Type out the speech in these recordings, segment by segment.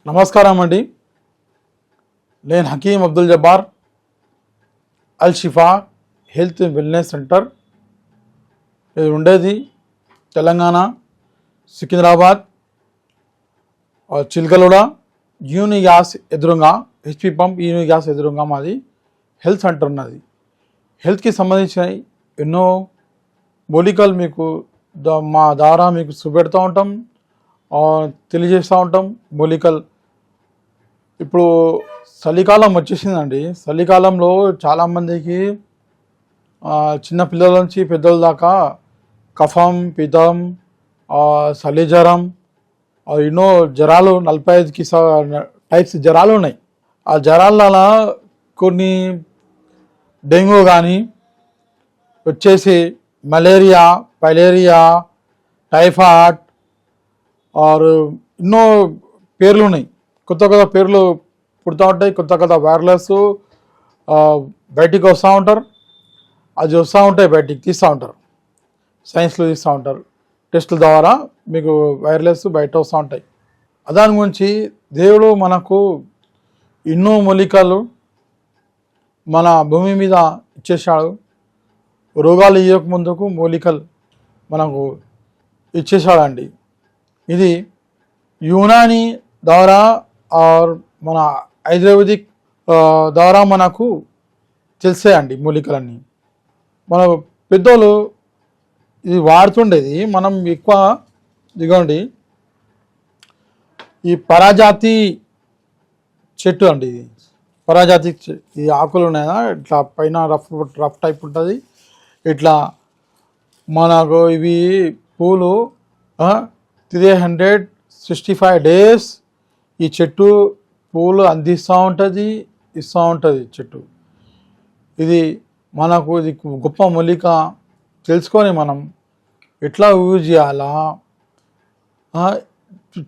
నమస్కారం అండి. నేను హకీం అబ్దుల్ జబ్బార్, అల్ షిఫా హెల్త్ వెల్నెస్ సెంటర్. ఇది ఉండేది తెలంగాణ, సికింద్రాబాద్, చిల్కలూడ, యూని గ్యాస్ ఎదురుగా, హెచ్పి పంప్ యూని గ్యాస్ ఎదురుగా మాది హెల్త్ సెంటర్ ఉన్నది. హెల్త్కి సంబంధించిన ఎన్నో మూలికలు మీకు మా ద్వారా మీకు చూపెడుతూ ఉంటాం, తెలియజేస్తూ ఉంటాం. మూలికలు ఇప్పుడు చలికాలం వచ్చేసిందండి. చలికాలంలో చాలామందికి చిన్న పిల్లల నుంచి పెద్దల దాకా కఫం, పితం, చలి జ్వరం, ఎన్నో జ్వరాలు 45కి టైప్స్ జ్వరాలు ఉన్నాయి. ఆ జ్వరాల కొన్ని డెంగ్యూ కానీ వచ్చేసి మలేరియా, ఫైలేరియా, టైఫాయిడ్ ఎన్నో పేర్లు ఉన్నాయి. కొత్త కొత్త పేర్లు పుడుతూ ఉంటాయి. కొత్త కొత్త వైరలెస్ బయటికి వస్తూ ఉంటారు. అది వస్తూ ఉంటాయి, బయటికి తీస్తూ ఉంటారు, సైన్స్లో తీస్తూ ఉంటారు. టెస్టుల ద్వారా మీకు వైరలెస్ బయట వస్తూ ఉంటాయి. దాని గురించి దేవుడు మనకు ఎన్నో మూలికలు మన భూమి మీద ఇచ్చేసాడు. రోగాలు ఇవ్వక ముందుకు మూలికలు మనకు ఇచ్చేసాడండి. ఇది యునాని ద్వారా మన ఆయుర్వేదిక్ ద్వారా మనకు తెలిసాయండి మూలికలన్నీ. మన పెద్దోళ్ళు ఇది వాడుతుండేది. మనం ఎక్కువ ఇదిగోండి, ఈ పరాజాతి చెట్టు అండి. ఇది పరాజాతి ఈ ఆకులు ఉన్నాయా, ఇట్లా పైన రఫ్ టైప్ ఉంటుంది. ఇట్లా మనకు ఇవి పూలు 365 days ఈ చెట్టు పూలు అందిస్తూ ఉంటుంది, ఇస్తూ ఉంటుంది చెట్టు. ఇది మనకు ఇది గొప్ప మూలిక. తెలుసుకొని మనం ఎట్లా యూజ్ చేయాలా,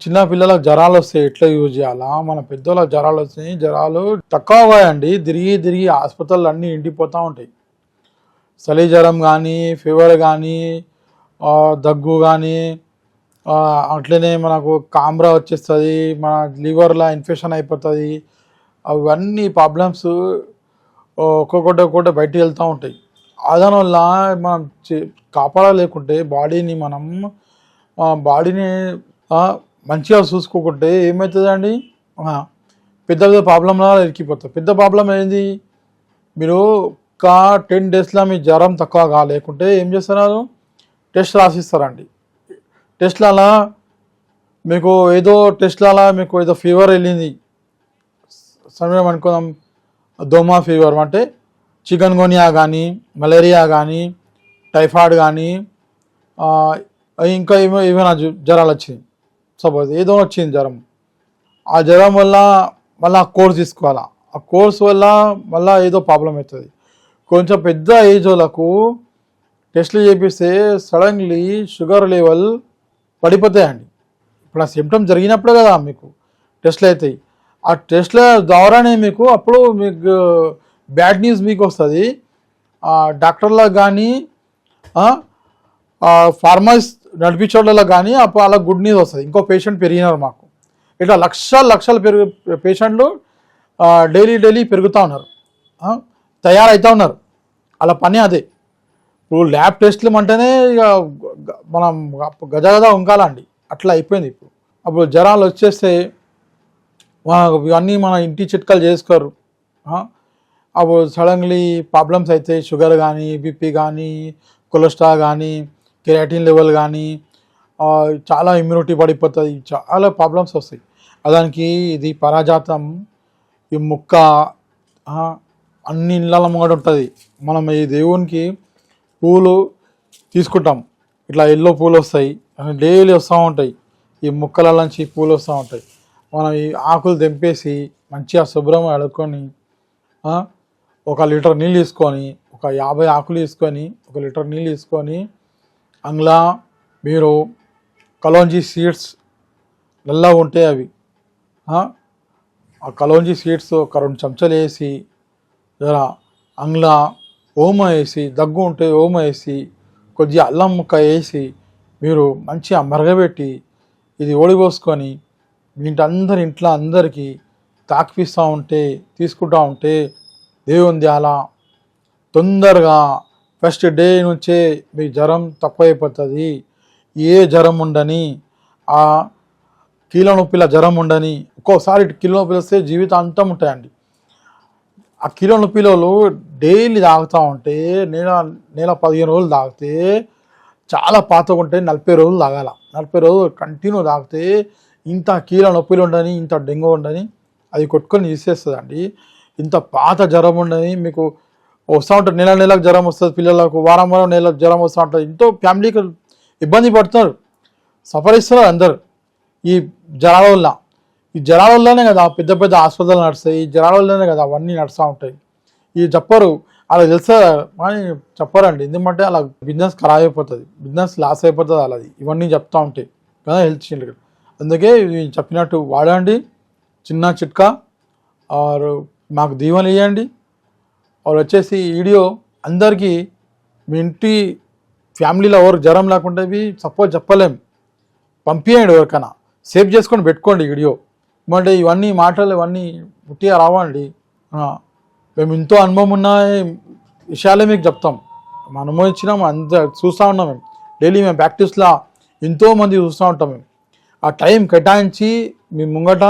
చిన్న పిల్లలకు జ్వరాలు వస్తాయి ఎట్లా యూజ్ చేయాలా, మన పెద్దోళ్ళకి జ్వరాలు వస్తాయి. జ్వరాలు తక్కువగా అండి, తిరిగి హాస్పిటల్ అన్నీ నిండిపోతూ ఉంటాయి. చలి జ్వరం కానీ, ఫీవర్ కానీ, దగ్గు కానీ, అట్లనే మనకు కామ్రా వచ్చేస్తుంది, మన లివర్లో ఇన్ఫెక్షన్ అయిపోతుంది. అవన్నీ ప్రాబ్లమ్స్ ఒక్కొక్కటి బయటికి వెళ్తూ ఉంటాయి. దానివల్ల మనం కాపాడలేకుంటే బాడీని మంచిగా చూసుకోకుంటే ఏమవుతుందండి, పెద్ద ప్రాబ్లంలా ఇరికిపోతుంది. పెద్ద ప్రాబ్లం ఏంది, మీరు ఒక 10 daysలో మీ జ్వరం తక్కువ కాలేకుంటే ఏం చేస్తున్నారు, టెస్ట్ రాసిస్తారండి. టెస్ట్లలో మీకు ఏదో ఫీవర్ వెళ్ళింది సమయం అనుకుందాం, దోమా ఫీవర్ అంటే చికెన్ గున్యా కానీ, మలేరియా కానీ, టైఫాయిడ్ కానీ, ఇంకా ఏమైనా జ్వరాలు వచ్చింది. సపోజ్ ఏదో వచ్చింది జ్వరం. ఆ జ్వరం వల్ల మళ్ళీ కోర్స్ తీసుకోవాలా. ఆ కోర్స్ వల్ల మళ్ళీ ఏదో ప్రాబ్లం అవుతుంది. కొంచెం పెద్ద ఏజ్ వాళ్ళకు టెస్టులు చేపిస్తే సడన్లీ షుగర్ లెవెల్ పడిపోతాయండి. ఇప్పుడు ఆ సిమ్టమ్ జరిగినప్పుడే కదా మీకు టెస్టులు అవుతాయి. ఆ టెస్ట్ల ద్వారానే మీకు అప్పుడు మీకు బ్యాడ్ న్యూస్ మీకు వస్తుంది. డాక్టర్లకు కానీ, ఫార్మసిస్ట్ నడిపించోళ్ళకి కానీ అప్పుడు అలా గుడ్ న్యూస్ వస్తుంది. ఇంకో పేషెంట్ పెరిగినారు మాకు. ఇట్లా లక్షలు పేషెంట్లు డైలీ పెరుగుతూ ఉన్నారు, తయారవుతూ ఉన్నారు. అలా పని అదే. ఇప్పుడు ల్యాబ్ టెస్ట్లు అంటేనే ఇక మనం గజ ఉంకాలండి, అట్లా అయిపోయింది ఇప్పుడు. అప్పుడు జ్వరాలు వచ్చేస్తే ఇవన్నీ మన ఇంటి చిట్కాలు చేసుకోరు. అప్పుడు సడన్లీ ప్రాబ్లమ్స్ అవుతాయి. షుగర్ కానీ, బీపీ కానీ, కొలెస్ట్రాల్ కానీ, కెరాటిన్ లెవెల్ కానీ, చాలా ఇమ్యూనిటీ పడిపోతుంది, చాలా ప్రాబ్లమ్స్ వస్తాయి. దానికి ఇది పరాజాతం, ఈ ముక్క అన్ని ఇళ్ళ ముంగట ఉంటుంది. మనం ఈ దేవునికి పూలు తీసుకుంటాం, ఇట్లా ఎల్లో పూలు వస్తాయి, డైలీ వస్తూ ఉంటాయి. ఈ ముక్కల నుంచి పూలు వస్తూ ఉంటాయి. మనం ఈ ఆకులు తెంపేసి మంచిగా శుభ్రం అడుక్కొని 1 లీటర్ నీళ్ళు తీసుకొని, ఒక 50 ఆకులు తీసుకొని 1 లీటర్ నీళ్ళు తీసుకొని, అందులో మీరు కలోంజీ సీడ్స్ నల్లగా ఉంటాయి అవి, ఆ కలోంజీ సీడ్స్ ఒక 2 చెంచాలు వేసి, అందులో ఓమ వేసి, దగ్గు ఉంటే ఓమ వేసి, కొద్దిగా అల్లం ముక్క వేసి మీరు మంచిగా మరగబెట్టి ఇది ఓడిపోసుకొని మీ ఇంట్లో అందరికీ తాకిపిస్తూ ఉంటే తీసుకుంటూ ఉంటే దేవుని అలా తొందరగా ఫస్ట్ డే నుంచే మీ జ్వరం తక్కువైపోతుంది. ఏ జ్వరం ఉండని, ఆ కీళ్ళ నొప్పిల జ్వరం ఉండని, ఒక్కోసారి కీళ్ళ నొప్పి వస్తే జీవితాంతం ఉంటాయండి. ఆ కీళ్ళ నొప్పిలో డైలీ తాగుతూ ఉంటే నెల 15 రోజులు తాగితే చాలా పాతగా ఉంటే 40 రోజులు తాగాల. 40 రోజులు కంటిన్యూ తాగితే ఇంత కీళ్ళ నొప్పిలు ఉండని, ఇంత డెంగ్యూ ఉండని అది కొట్టుకొని తీసేస్తుందండి. ఇంత పాత జ్వరం ఉండని మీకు వస్తూ ఉంటుంది. నెలకు జ్వరం వస్తుంది పిల్లలకు, వారం నెలకు జ్వరం వస్తూ ఉంటుంది. ఎంతో ఫ్యామిలీకి ఇబ్బంది పడుతున్నారు, సఫర్ ఇస్తున్నారు అందరు ఈ జ్వరాల వల్ల. ఈ జ్వరాల వల్లనే కదా పెద్ద పెద్ద హాస్పిటల్ నడుస్తాయి, ఈ జ్వరాల వల్లనే కదా అవన్నీ నడుస్తూ ఉంటాయి. ఇవి చెప్పరు, అలా తెలుసా అని చెప్పరండి. ఎందుకంటే అలా బిజినెస్ ఖరాబ్ అయిపోతుంది, బిజినెస్ లాస్ అయిపోతుంది అలాది ఇవన్నీ చెప్తూ ఉంటాయి కదా హెల్త్ సెంటర్. అందుకే ఇవి చెప్పినట్టు వాడండి. చిన్న చిట్కా ఆరు మాకు దీవెన ఇవ్వండి. వాళ్ళు వచ్చేసి ఈ వీడియో అందరికీ మీ ఇంటి ఫ్యామిలీలో ఎవరు జ్వరం లేకుండా సపోజ్ చెప్పలేం, పంపించండి ఎవరికైనా, సేవ్ చేసుకొని పెట్టుకోండి వీడియో. అంటే ఇవన్నీ మాటలు ఇవన్నీ పుట్టిగా రావండి. మేము ఎంతో అనుభవం ఉన్న విషయాలే మీకు చెప్తాం. మా అనుభవం ఇచ్చినాం, అంత చూస్తూ ఉన్నాం మేము డైలీ. మేము ప్రాక్టీస్లో ఎంతోమంది చూస్తూ ఉంటాం. మేము ఆ టైం కేటాయించి మీ ముంగట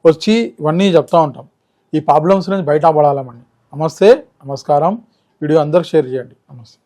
వచ్చి ఇవన్నీ చెప్తూ ఉంటాం. ఈ ప్రాబ్లమ్స్ నుంచి బయటపడాలమండి. నమస్తే, నమస్కారం. వీడియో అందరికి షేర్ చేయండి. నమస్తే.